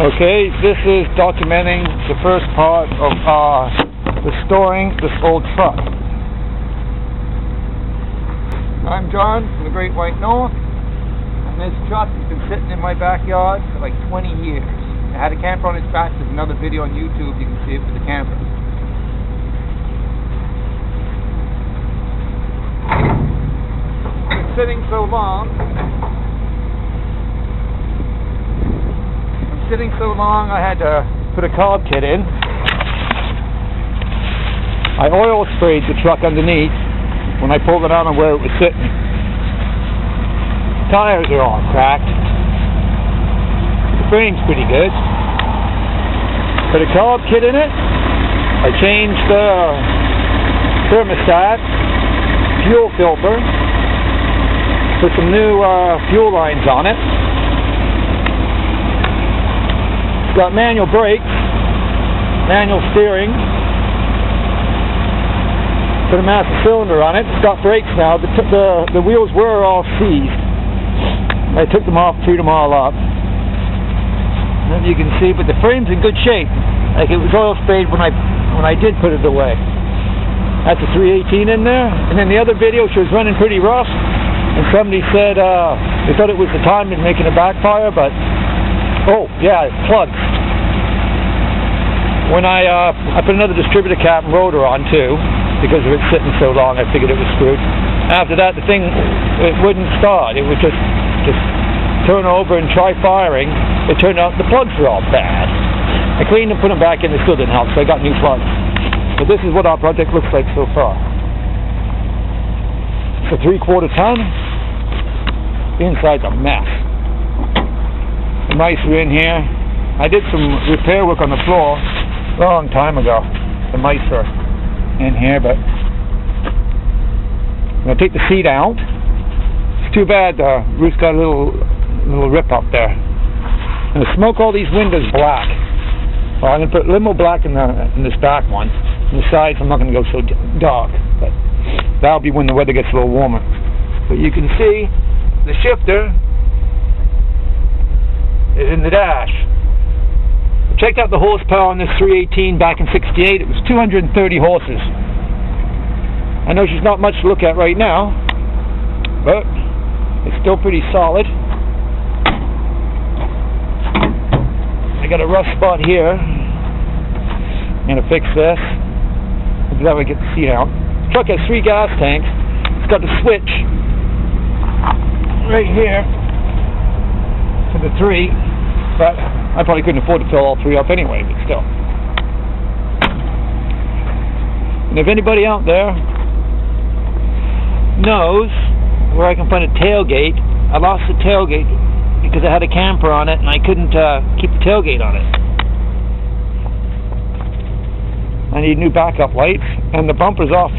Okay, this is documenting the first part of restoring this old truck. I'm John from the Great White North, and this truck has been sitting in my backyard for like 20 years. It had a camper on its back. There's another video on YouTube, you can see it with the camper. It's been sitting so long. I had to put a carb kit in. I oil sprayed the truck underneath when I pulled it out on where it was sitting. Tires are all cracked. The frame's pretty good. Put a carb kit in it. I changed the thermostat, fuel filter, put some new fuel lines on it. It's got manual brakes, manual steering. Put a master cylinder on it. It's got brakes now. The wheels were all seized. I took them off, freed them all up. As you can see, but the frame's in good shape. Like it was oil sprayed when I did put it away. That's a 318 in there. And then the other video, she was running pretty rough. And somebody said they thought it was the time in making a backfire, but oh yeah, it plugged. When I put another distributor cap and rotor on too, because of it sitting so long, I figured it was screwed. After that, the thing, it wouldn't start. It would just turn over and try firing. It turned out the plugs were all bad. I cleaned them, put them back in. It still didn't help, so I got new plugs. But this is what our project looks like so far. It's a 3/4 ton. Inside's a mess. The mice are in here. I did some repair work on the floor a long time ago. The mice are in here, but I'm going to take the seat out. It's too bad the roof's got a little rip up there. I'm going to smoke all these windows black. Well, I'm going to put limo black in this back one. On the sides, I'm not going to go so dark, but that'll be when the weather gets a little warmer. But you can see the shifter is in the dash. I checked out the horsepower on this 318 back in '68. It was 230 horses. I know she's not much to look at right now, but it's still pretty solid. I got a rough spot here. I'm going to fix this. That way I get the seat out. The truck has 3 gas tanks. It's got the switch right here for the 3, but I probably couldn't afford to fill all 3 up anyway, but still. And if anybody out there knows where I can find a tailgate, I lost the tailgate because I had a camper on it and I couldn't keep the tailgate on it. I need new backup lights, and the bumper's off.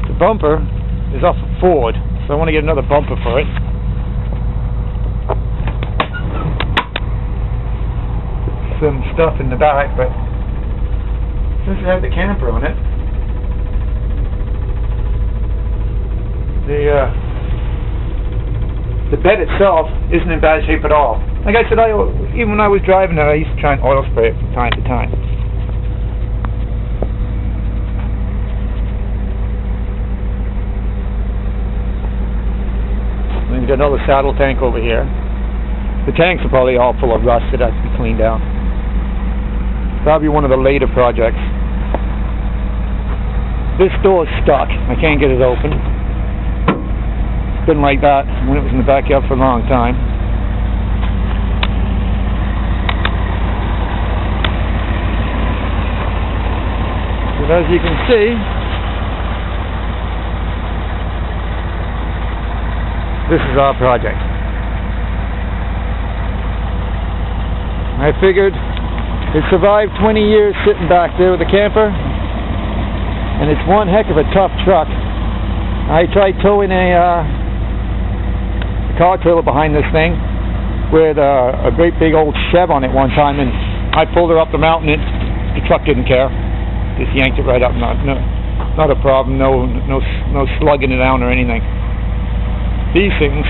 The bumper is off a Ford, so I want to get another bumper for it. Some stuff in the back, but since I have the camper on it, the bed itself isn't in bad shape at all. Like I said, even when I was driving it, I used to try and oil spray it from time to time. Then you got another saddle tank over here. The tanks are probably all full of rust that has to be cleaned out. Probably one of the later projects. This door is stuck. I can't get it open. It's been like that when it was in the backyard for a long time. But as you can see, this is our project. I figured it survived 20 years sitting back there with a camper, and it's one heck of a tough truck. I tried towing a car trailer behind this thing with a great big old Chev on it one time, and I pulled her up the mountain and the truck didn't care. Just yanked it right up. Not a problem, no slugging it down or anything. These things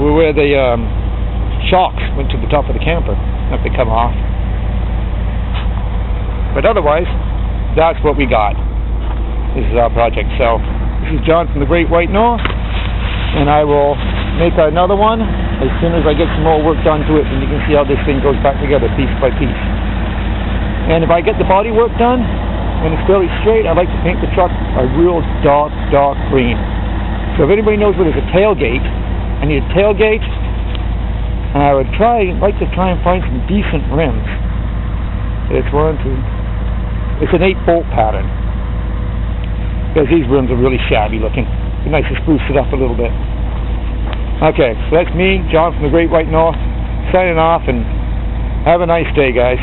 were where the shocks went to the top of the camper. enough to come off. But otherwise, that's what we got. This is our project. So, this is John from the Great White North, and I will make another one as soon as I get some more work done to it, and you can see how this thing goes back together piece by piece. And if I get the body work done, and it's fairly straight, I'd like to paint the truck a real dark green. So if anybody knows where there's a tailgate, I need a tailgate, and I would like to try and find some decent rims. It's it's an 8-bolt pattern, because these rims are really shabby looking. It'd be nice to spruce it up a little bit. Okay, so that's me, John from the Great White North, signing off, and have a nice day, guys.